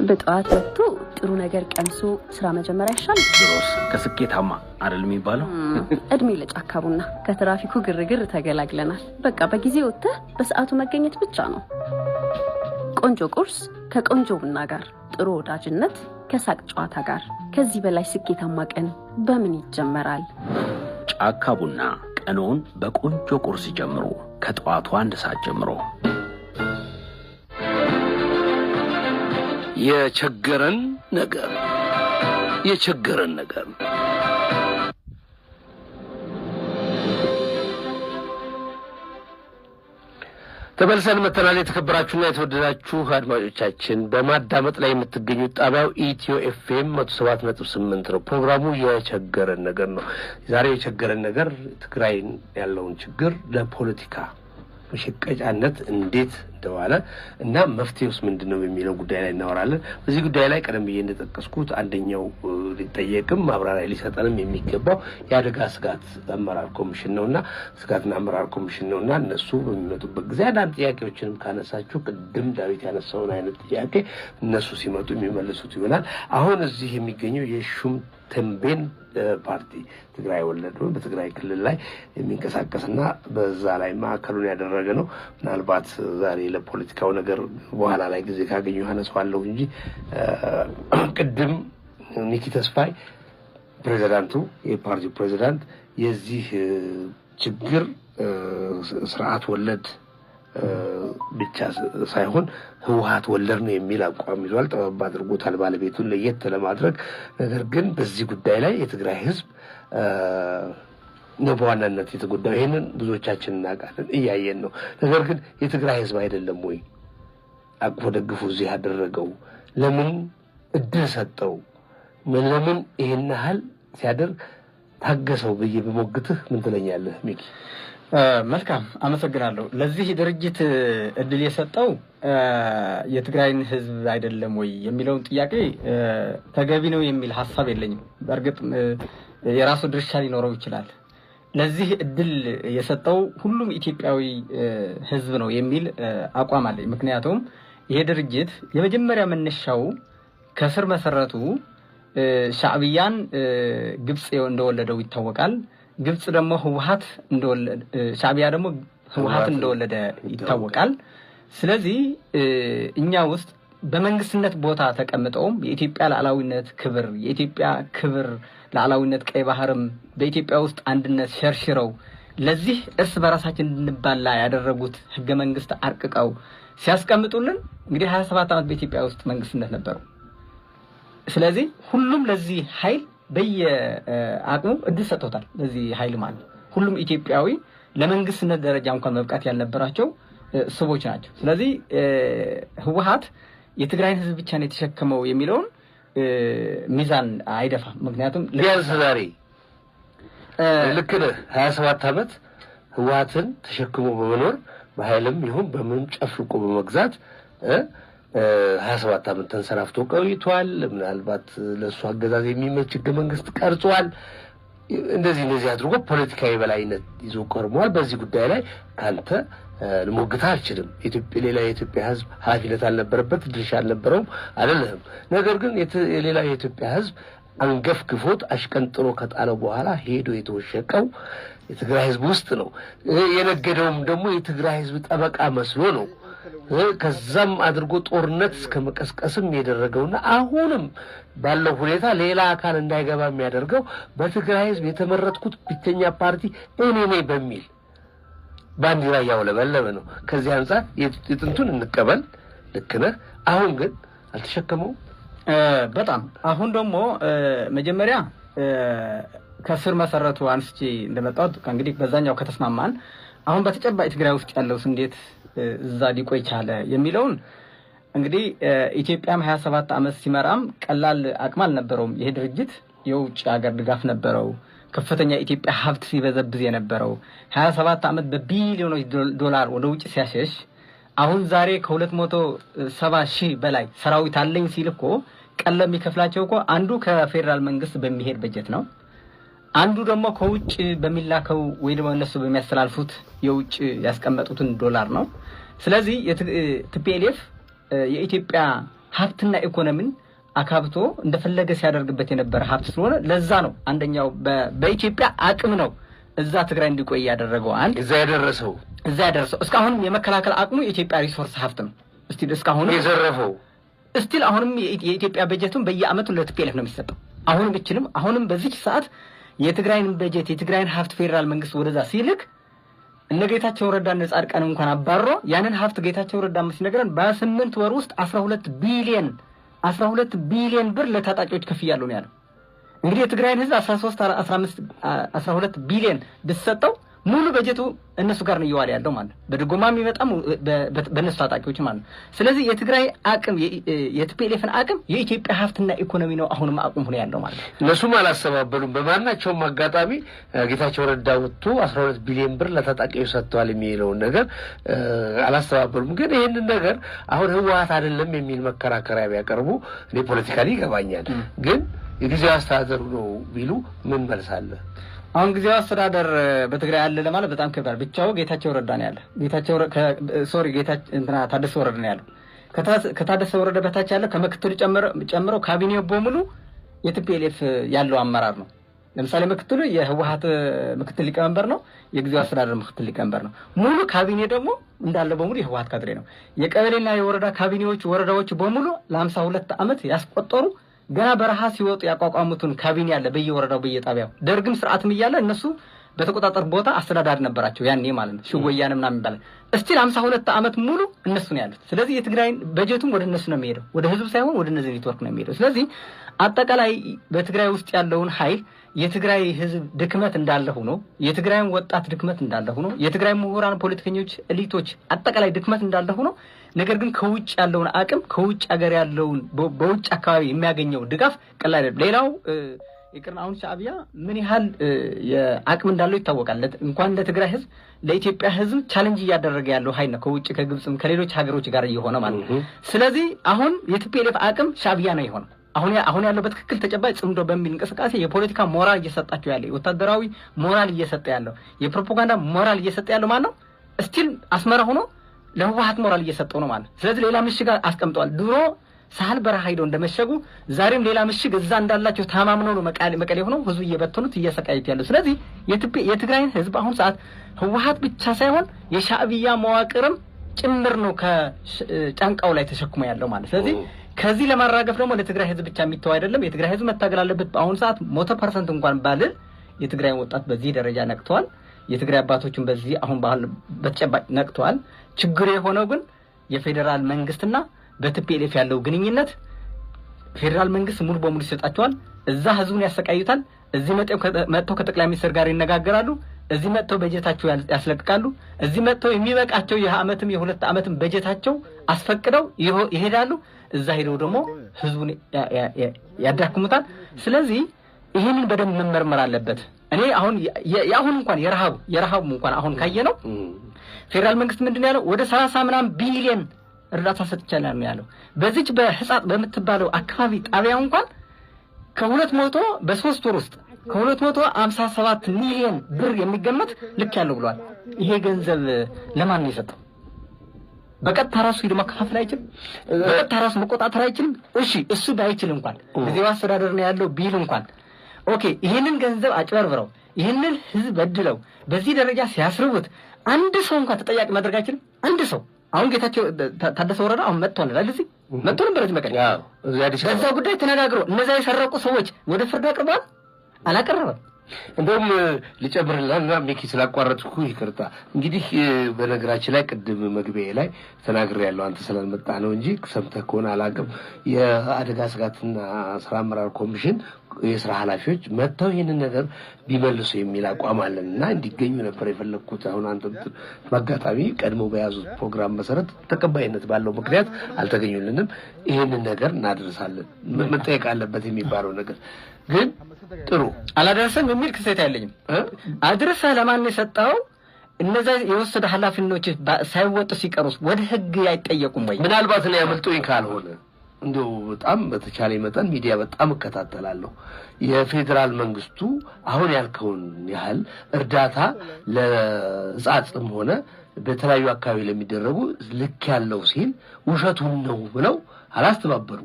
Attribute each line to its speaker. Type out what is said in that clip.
Speaker 1: በጠዋት ወጥቶ ጥሩ ነገር ቀምሶ ስራ መጀመር አይሻል?
Speaker 2: ድሮስ ከስኬታማ አይደል የሚባለው?
Speaker 1: እድሜ ለጫካ ቡና። ከትራፊኩ ግርግር ተገላግለናል። በቃ በጊዜ ወጥተህ በሰዓቱ መገኘት ብቻ ነው። ቆንጆ ቁርስ ከቆንጆ ቡና ጋር፣ ጥሩ ወዳጅነት ከሳቅ ጨዋታ ጋር። ከዚህ በላይ ስኬታማ ቀን በምን ይጀመራል?
Speaker 2: ጫካ ቡና ቀኑን በቆንጆ ቁርስ ጀምሮ ከጠዋቱ 1 ሰዓት ጀምሮ። የቸገረን ነገር ተመልሰን መተናል። የተከበራችሁና የተወደዳችሁ አድማጮቻችን በማዳመጥ ላይ የምትገኙት ጣቢያው ኢትዮ ኤፍኤም 107.8 ነው። ፕሮግራሙ የቸገረን ነገር ነው። ዛሬ የቸገረን ነገር ትግራይ ያለውን ችግር ለፖለቲካ መሸቀጫነት እንዴት እንደዋለ እና መፍትሄውስ ምንድነው የሚለው ጉዳይ ላይ እናወራለን። በዚህ ጉዳይ ላይ ቀደም ብዬ እንደተጠቀስኩት አንደኛው ሊጠየቅም ማብራሪያ ሊሰጠንም የሚገባው የአደጋ ስጋት አመራር ኮሚሽን ነውና ስጋትና አመራር ኮሚሽን ነውና እነሱ በሚመጡበት ጊዜ አንዳንድ ጥያቄዎችንም ካነሳችሁ ቅድም ዳዊት ያነሳውን አይነት ጥያቄ እነሱ ሲመጡ የሚመልሱት ይሆናል። አሁን እዚህ የሚገኘው የሹም ተንቤን ፓርቲ ትግራይ ወለድ በትግራይ ክልል ላይ የሚንቀሳቀስና በዛ ላይ ማዕከሉን ያደረገ ነው። ምናልባት ዛሬ ለፖለቲካው ነገር በኋላ ላይ ጊዜ ካገኘሁ አነሳዋለሁ እንጂ ቅድም ኒኪ ተስፋይ ፕሬዝዳንቱ የፓርቲው ፕሬዝዳንት የዚህ ችግር ስርዓት ወለድ ብቻ ሳይሆን ህወሓት ወለድ ነው የሚል አቋም ይዟል። ጠበብ አድርጎታል ባለቤቱን ለየት ለማድረግ። ነገር ግን በዚህ ጉዳይ ላይ የትግራይ ህዝብ ነው በዋናነት የተጎዳው። ይሄንን ብዙዎቻችን እናውቃለን፣ እያየን ነው። ነገር ግን የትግራይ ህዝብ አይደለም ወይ አቅፎ ደግፎ እዚህ ያደረገው? ለምን እድል ሰጠው? ለምን ይሄን ያህል ሲያደርግ ታገሰው ብዬ በሞግትህ ምን ትለኛለህ ሚኪ?
Speaker 3: መልካም አመሰግናለሁ። ለዚህ ድርጅት እድል የሰጠው የትግራይን ህዝብ አይደለም ወይ የሚለውን ጥያቄ ተገቢ ነው የሚል ሐሳብ የለኝም። በእርግጥ የራሱ ድርሻ ሊኖረው ይችላል። ለዚህ እድል የሰጠው ሁሉም ኢትዮጵያዊ ህዝብ ነው የሚል አቋም አለኝ። ምክንያቱም ይሄ ድርጅት የመጀመሪያ መነሻው ከስር መሰረቱ ሻዕቢያን ግብጽ እንደወለደው ይታወቃል። ግብጽ ደግሞ ህወሓት እንደወለደ ሻዕቢያ ደግሞ ህወሓት እንደወለደ ይታወቃል። ስለዚህ እኛ ውስጥ በመንግስትነት ቦታ ተቀምጠውም የኢትዮጵያ ሉዓላዊነት ክብር የኢትዮጵያ ክብር ሉዓላዊነት ቀይ ባህርም በኢትዮጵያ ውስጥ አንድነት ሸርሽረው ለዚህ እርስ በራሳችን እንድንባላ ያደረጉት ህገ መንግስት አርቅቀው ሲያስቀምጡልን እንግዲህ 27 ዓመት በኢትዮጵያ ውስጥ መንግስትነት ነበሩ። ስለዚህ ሁሉም ለዚህ ኃይል በየአቅሙ እድል ሰጥቶታል። ለዚህ ኃይል ማለት ሁሉም ኢትዮጵያዊ ለመንግስትነት ደረጃ እንኳን መብቃት ያልነበራቸው ሰዎች ናቸው። ስለዚህ ህወሓት የትግራይን ህዝብ ብቻ ነው የተሸከመው የሚለውን ሚዛን አይደፋም። ምክንያቱም
Speaker 2: ቢያንስ ዛሬ ልክ ነህ 27 ዓመት ህወሓትን ተሸክሞ በመኖር በኃይልም ይሁን በምን ጨፍልቆ በመግዛት 27 ዓመት ተንሰራፍቶ ቆይቷል። ምናልባት ለሱ አገዛዝ የሚመች ህገ መንግስት ቀርጿል። እንደዚህ አድርጎ ፖለቲካዊ በላይነት ይዞ ቀርሟል። በዚህ ጉዳይ ላይ ካንተ ልሞግታ አልችልም። ሌላ የኢትዮጵያ ህዝብ ኃላፊነት አልነበረበት፣ ድርሻ አልነበረውም አይደለም። ነገር ግን ሌላ የኢትዮጵያ ህዝብ አንገፍ ግፎት አሽቀንጥሮ ከጣለው በኋላ ሄዶ የተወሸቀው የትግራይ ህዝብ ውስጥ ነው። የነገደውም ደግሞ የትግራይ ህዝብ ጠበቃ መስሎ ነው። ከዛም አድርጎ ጦርነት እስከ መቀስቀስም ያደረገውና አሁንም ባለው ሁኔታ ሌላ አካል እንዳይገባ የሚያደርገው በትግራይ ህዝብ የተመረጥኩት ብቸኛ ፓርቲ እኔ ነኝ በሚል ባንዲራ ያውለበለበ ነው። ከዚህ አንፃር የጥንቱን እንቀበል። ልክ ነህ። አሁን ግን አልተሸከመው
Speaker 3: በጣም አሁን ደግሞ መጀመሪያ ከስር መሰረቱ አንስቼ እንደመጣው እንግዲህ በዛኛው ከተስማማን አሁን በተጨባጭ ትግራይ ውስጥ ያለው እንዴት እዛ ሊቆይ ቻለ የሚለውን እንግዲህ ኢትዮጵያም 27 ዓመት ሲመራም ቀላል አቅም አልነበረውም። ይሄ ድርጅት የውጭ ሀገር ድጋፍ ነበረው። ከፍተኛ ኢትዮጵያ ሀብት ሲበዘብዝ የነበረው 27 ዓመት በቢሊዮኖች ዶላር ወደ ውጭ ሲያሸሽ አሁን ዛሬ ከ270 ሺህ በላይ ሰራዊት አለኝ ሲል እኮ ቀለም የሚከፍላቸው እኮ አንዱ ከፌደራል መንግስት በሚሄድ በጀት ነው። አንዱ ደግሞ ከውጭ በሚላከው ወይ ደግሞ እነሱ በሚያስተላልፉት የውጭ ያስቀመጡትን ዶላር ነው። ስለዚህ ቲፒኤልኤፍ የኢትዮጵያ ሀብትና ኢኮኖሚን አካብቶ እንደፈለገ ሲያደርግበት የነበረ ሀብት ስለሆነ ለዛ ነው አንደኛው በኢትዮጵያ አቅም ነው እዛ ትግራይ እንዲቆይ ያደረገው አንድ
Speaker 2: እዛ ያደረሰው
Speaker 3: እስካሁን የመከላከል አቅሙ የኢትዮጵያ ሪሶርስ ሀብት ነው። እስካሁን
Speaker 2: የዘረፈው
Speaker 3: አሁንም የኢትዮጵያ በጀቱን በየአመቱ ለቲፒኤልኤፍ ነው የሚሰጠው። አሁንም በዚህ ሰዓት የትግራይን በጀት የትግራይን ሀብት ፌደራል መንግስት ወደዛ ሲልክ እነ ጌታቸው ረዳና ጻድቃን እንኳን አባሮ ያንን ሀብት ጌታቸው ረዳ ሲነገረን በ8 ወር ውስጥ 12 ቢሊዮን ብር ለታጣቂዎች ከፍያለሁ ነው ያለው። እንግዲህ የትግራይን ህዝብ 12 ቢሊዮን ብትሰጠው ሙሉ በጀቱ እነሱ ጋር ነው እየዋለ ያለው ማለት በድጎማ የሚመጣም በእነሱ ታጣቂዎች ማለት። ስለዚህ የትግራይ አቅም የቲፒኤልኤፍን አቅም የኢትዮጵያ ሀብትና ኢኮኖሚ ነው አሁንም አቅም ሆነ ያለው ማለት።
Speaker 2: እነሱም አላሰባበሉም። በማናቸውም አጋጣሚ ጌታቸው ረዳ ወጥቶ 12 ቢሊዮን ብር ለታጣቂዎች ሰጥተዋል የሚለውን ነገር አላሰባበሉም። ግን ይህንን ነገር አሁን ህወሓት አይደለም የሚል መከራከሪያ ቢያቀርቡ እኔ ፖለቲካሊ ይገባኛል። ግን የጊዜያዊ አስተዳደሩ ነው ቢሉ ምን መልሳለ?
Speaker 3: አሁን ጊዜያዊ አስተዳደር በትግራይ አለ ለማለት በጣም ከባድ። ብቻው ጌታቸው ረዳ ነው ያለ። ታደሰ ወረደ ነው ያለው። ከታደሰ ወረደ በታች ያለ ከምክትሉ ጨምሮ ካቢኔው በሙሉ የቲፒኤልኤፍ ያለው አመራር ነው። ለምሳሌ ምክትሉ የህወሓት ምክትል ሊቀመንበር ነው፣ የጊዜያዊ አስተዳደር ምክትል ሊቀመንበር ነው። ሙሉ ካቢኔ ደግሞ እንዳለ በሙሉ የህወሓት ካድሬ ነው። የቀበሌና የወረዳ ወረዳዎች በሙሉ ለ52 ዓመት ያስቆጠሩ ገና በረሃ ሲወጡ ያቋቋሙትን ካቢኔ ያለ በየወረዳው በየጣቢያው ደርግም ስርዓትም እያለ እነሱ በተቆጣጠር ቦታ አስተዳዳሪ ነበራቸው ያኔ ማለት ነው። ሽወያነ ምናምን ይባላል። እስቲል 52 ዓመት ሙሉ እነሱ ነው ያሉት። ስለዚህ የትግራይን በጀቱም ወደ እነሱ ነው የሚሄደው፣ ወደ ህዝብ ሳይሆን ወደ እነዚህ ኔትወርክ ነው የሚሄደው። ስለዚህ አጠቃላይ በትግራይ ውስጥ ያለውን ኃይል የትግራይ ህዝብ ድክመት እንዳለ ሆኖ የትግራይን ወጣት ድክመት እንዳለ ሆኖ የትግራይ ምሁራን፣ ፖለቲከኞች፣ ኤሊቶች አጠቃላይ ድክመት እንዳለ ሆኖ ነገር ግን ከውጭ ያለውን አቅም ከውጭ ሀገር ያለውን በውጭ አካባቢ የሚያገኘው ድጋፍ ቀላል አይደለም። ሌላው ይቅርና አሁን ሻዕቢያ ምን ያህል የአቅም እንዳለው ይታወቃል። እንኳን ለትግራይ ህዝብ ለኢትዮጵያ ህዝብ ቻሌንጅ እያደረገ ያለው ኃይል ነው ከውጭ ከግብጽም ከሌሎች ሀገሮች ጋር እየሆነ ማለት ነው። ስለዚህ አሁን የቲፒኤልኤፍ አቅም ሻዕቢያ ነው የሆነው። አሁን ያለው በትክክል ተጨባጭ ጽምዶ በሚል እንቅስቃሴ የፖለቲካ ሞራል እየሰጣቸው ያለው የወታደራዊ ሞራል እየሰጠ ያለው የፕሮፓጋንዳ ሞራል እየሰጠ ያለው ማለት ነው። እስቲል አስመራ ሆኖ ለህወሓት ሞራል እየሰጠው ነው ማለት። ስለዚህ ሌላ ምሽግ አስቀምጠዋል። ድሮ ሳህል በረሃ ሄደው እንደመሸጉ ዛሬም ሌላ ምሽግ እዛ እንዳላቸው ተማምነው ነው መቀሌ ሆነው ህዝቡ እየበተኑት እያሰቃዩት ያለው። ስለዚህ የትግራይን ህዝብ አሁን ሰዓት ህወሓት ብቻ ሳይሆን የሻዕቢያ መዋቅርም ጭምር ነው ከጫንቃው ላይ ተሸክሞ ያለው ማለት። ስለዚህ ከዚህ ለማራገፍ ደግሞ ለትግራይ ህዝብ ብቻ የሚተው አይደለም። የትግራይ ህዝብ መታገል አለበት። በአሁን ሰዓት 100% እንኳን ባልል የትግራይ ወጣት በዚህ ደረጃ ነቅተዋል። የትግራይ አባቶችን በዚህ አሁን በተጨባጭ ነቅተዋል። ችግሩ የሆነው ግን የፌዴራል መንግስትና በቲፒኤልኤፍ ያለው ግንኙነት ፌዴራል መንግስት ሙሉ በሙሉ ይሰጣቸዋል። እዛ ህዝቡን ያሰቃዩታል። እዚህ መጥተው ከጠቅላይ ሚኒስትር ጋር ይነጋገራሉ። እዚህ መጥተው በጀታቸው ያስለቅቃሉ። እዚህ መጥተው የሚበቃቸው የአመትም የሁለት አመትም በጀታቸው አስፈቅደው ይሄዳሉ። እዛ ሄደው ደግሞ ህዝቡን ያዳክሙታል። ስለዚህ ይሄንን በደንብ መመርመር አለበት። እኔ አሁን እንኳን የረሃቡ እንኳን አሁን ካየነው ፌዴራል መንግስት ምንድነው ያለው? ወደ 30 ምናምን ቢሊዮን እርዳታ ሰጥቻለሁ ነው ያለው። በዚች በህጻት በምትባለው አካባቢ ጣቢያው እንኳን ከ200 በ3 ወር ውስጥ ከ257 ሚሊዮን ብር የሚገመት ልክ ያለው ብሏል። ይሄ ገንዘብ ለማን ነው የሰጠው? በቀጥታ ራሱ ሄዶ ማከፋፈል አይችልም። በቀጥታ ራሱ መቆጣጠር አይችልም። እሺ እሱ ባይችል እንኳን ጊዜያዊ አስተዳደር ነው ያለው ቢል እንኳን ኦኬ፣ ይሄንን ገንዘብ አጭበርብረው ይሄንን ህዝብ በድለው በዚህ ደረጃ ሲያስርቡት አንድ ሰው እንኳን ተጠያቂ ማድረግ አይችልም። አንድ ሰው አሁን ጌታቸው ታደሰ ወረዳ አሁን መጥቷል አይደል? እዚህ መጥቶ ነበር እዚህ መቀሌ። በዛ ጉዳይ ተነጋግሮ እነዛ የሰረቁ ሰዎች ወደ ፍርድ አቅርቧል? አላቀረበም።
Speaker 2: እንደውም ልጨምርልህና ሚኪ ስላቋረጥኩ ይቅርታ። እንግዲህ በነገራችን ላይ ቅድም መግቢያ ላይ ተናግሬያለሁ፣ አንተ ስላልመጣ ነው እንጂ ሰምተህ ከሆነ አላውቅም። የአደጋ ስጋትና ስራ አመራር ኮሚሽን የስራ ኃላፊዎች መጥተው ይህንን ነገር ቢመልሱ የሚል አቋም አለንና እንዲገኙ ነበር የፈለግኩት። አሁን አንተ በአጋጣሚ ቀድሞ በያዙት ፕሮግራም መሰረት ተቀባይነት ባለው ምክንያት አልተገኙልንም። ይህንን ነገር እናደርሳለን መጠየቅ አለበት የሚባለው ነገር ግን ጥሩ
Speaker 3: አላደረሰም የሚል ክሰት አይለኝም። አድርሰህ ለማን የሰጠው? እነዛ የወሰደ ኃላፊነቶች ሳይወጡ ሲቀሩስ ወደ ህግ አይጠየቁም ወይ?
Speaker 2: ምናልባት ነው ያመልጦኝ ካልሆነ እንደው በጣም በተቻለ መጠን ሚዲያ በጣም እከታተላለሁ። የፌዴራል መንግስቱ አሁን ያልከውን ያህል እርዳታ ለህጻጽም ሆነ በተለያዩ አካባቢ ለሚደረጉ ልክ ያለው ሲል ውሸቱን ነው ብለው አላስተባበሩ